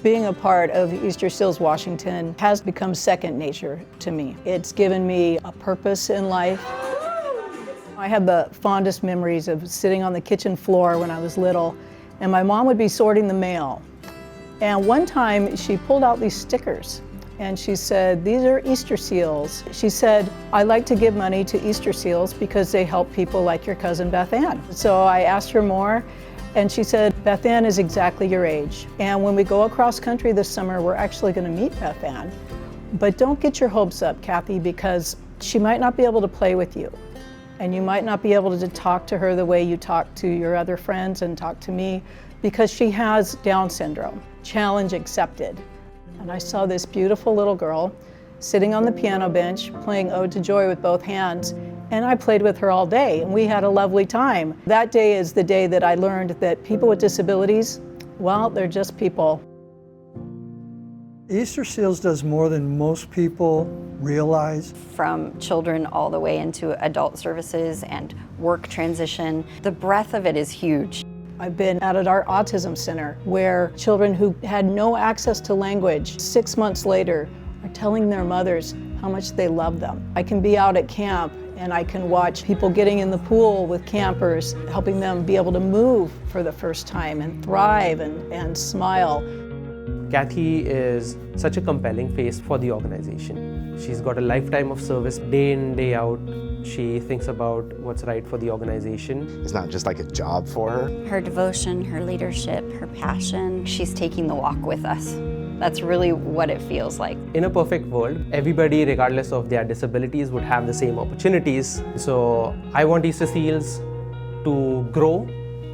Being a part of Easterseals Washington has become second nature to me. It's given me a purpose in life. I have the fondest memories of sitting on the kitchen floor when I was little, and my mom would be sorting the mail. And one time she pulled out these stickers and she said, "These are Easter seals." She said, "I like to give money to Easter seals because they help people like your cousin Beth Ann." So I asked her more, and she said, "Beth Ann is exactly your age. And when we go across country this summer, we're actually going to meet Beth Ann. But don't get your hopes up, Cathy, because she might not be able to play with you. And you might not be able to talk to her the way you talk to your other friends and talk to me, because she has Down syndrome. Challenge accepted." And I saw this beautiful little girl sitting on the piano bench playing Ode to Joy with both hands, and I played with her all day, and we had a lovely time. That day is the day that I learned that people with disabilities, well, they're just people. Easterseals does more than most people realize. From children all the way into adult services and work transition, the breadth of it is huge. I've been at our autism center where children who had no access to language 6 months later are telling their mothers how much they love them. I can be out at camp and I can watch people getting in the pool with campers, helping them be able to move for the first time and thrive and smile. Cathy is such a compelling face for the organization. She's got a lifetime of service day in, day out. She thinks about what's right for the organization. It's not just like a job for her. Her devotion, her leadership, her passion, she's taking the walk with us. That's really what it feels like. In a perfect world, everybody, regardless of their disabilities, would have the same opportunities. So I want Easterseals to grow,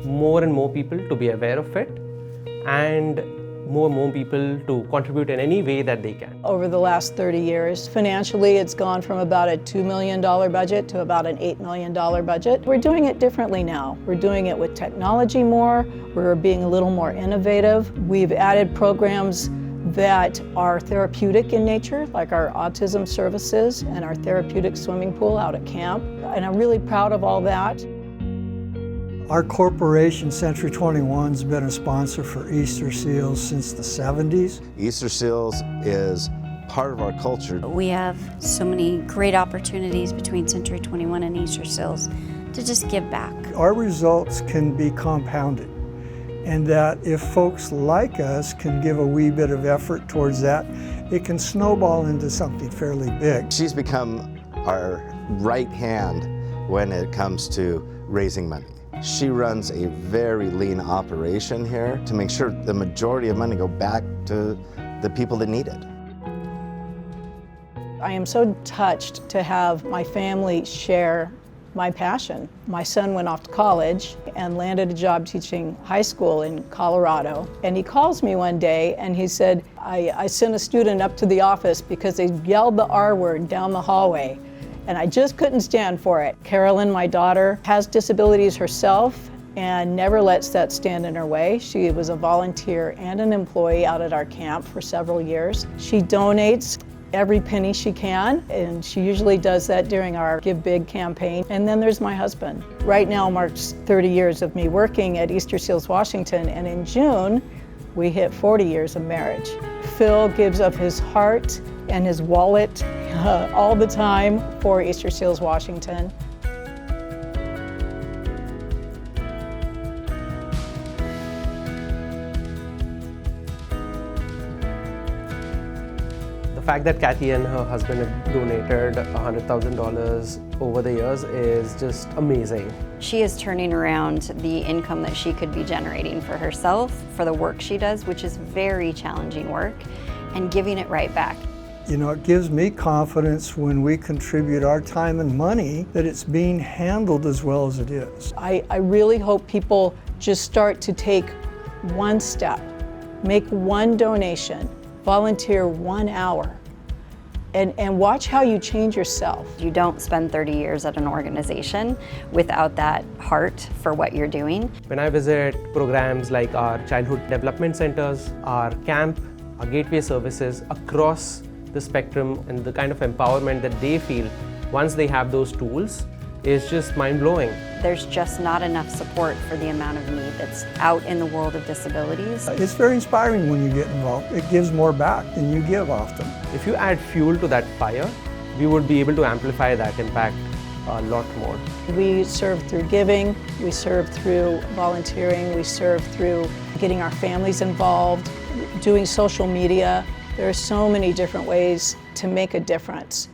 more and more people to be aware of it, and more people to contribute in any way that they can. Over the last 30 years, financially, it's gone from about a $2 million budget to about an $8 million budget. We're doing it differently now. We're doing it with technology more. We're being a little more innovative. We've added programs that are therapeutic in nature, like our autism services and our therapeutic swimming pool out at camp. And I'm really proud of all that. Our corporation, Century 21's been a sponsor for Easterseals since the 70s. Easterseals is part of our culture. We have so many great opportunities between Century 21 and Easterseals to just give back. Our results can be compounded, and that if folks like us can give a wee bit of effort towards that, it can snowball into something fairly big. She's become our right hand when it comes to raising money. She runs a very lean operation here to make sure the majority of money go back to the people that need it. I am so touched to have my family share my passion. My son went off to college and landed a job teaching high school in Colorado. And he calls me one day and he said, I sent a student up to the office because they yelled the R word down the hallway. And I just couldn't stand for it. Carolyn, my daughter, has disabilities herself and never lets that stand in her way. She was a volunteer and an employee out at our camp for several years. She donates every penny she can, and she usually does that during our Give Big campaign. And then there's my husband. Right now marks 30 years of me working at Easterseals Washington, and in June, we hit 40 years of marriage. Phil gives up his heart and his wallet all the time for Easterseals Washington. The fact that Cathy and her husband have donated $100,000 over the years is just amazing. She is turning around the income that she could be generating for herself, for the work she does, which is very challenging work, and giving it right back. You know, it gives me confidence when we contribute our time and money that it's being handled as well as it is. I really hope people just start to take one step, make one donation, volunteer 1 hour, and watch how you change yourself. You don't spend 30 years at an organization without that heart for what you're doing. When I visit programs like our childhood development centers, our camp, our gateway services across the spectrum, and the kind of empowerment that they feel once they have those tools, is just mind-blowing. There's just not enough support for the amount of need that's out in the world of disabilities. It's very inspiring when you get involved. It gives more back than you give often. If you add fuel to that fire, we would be able to amplify that impact a lot more. We serve through giving, we serve through volunteering, we serve through getting our families involved, doing social media. There are so many different ways to make a difference.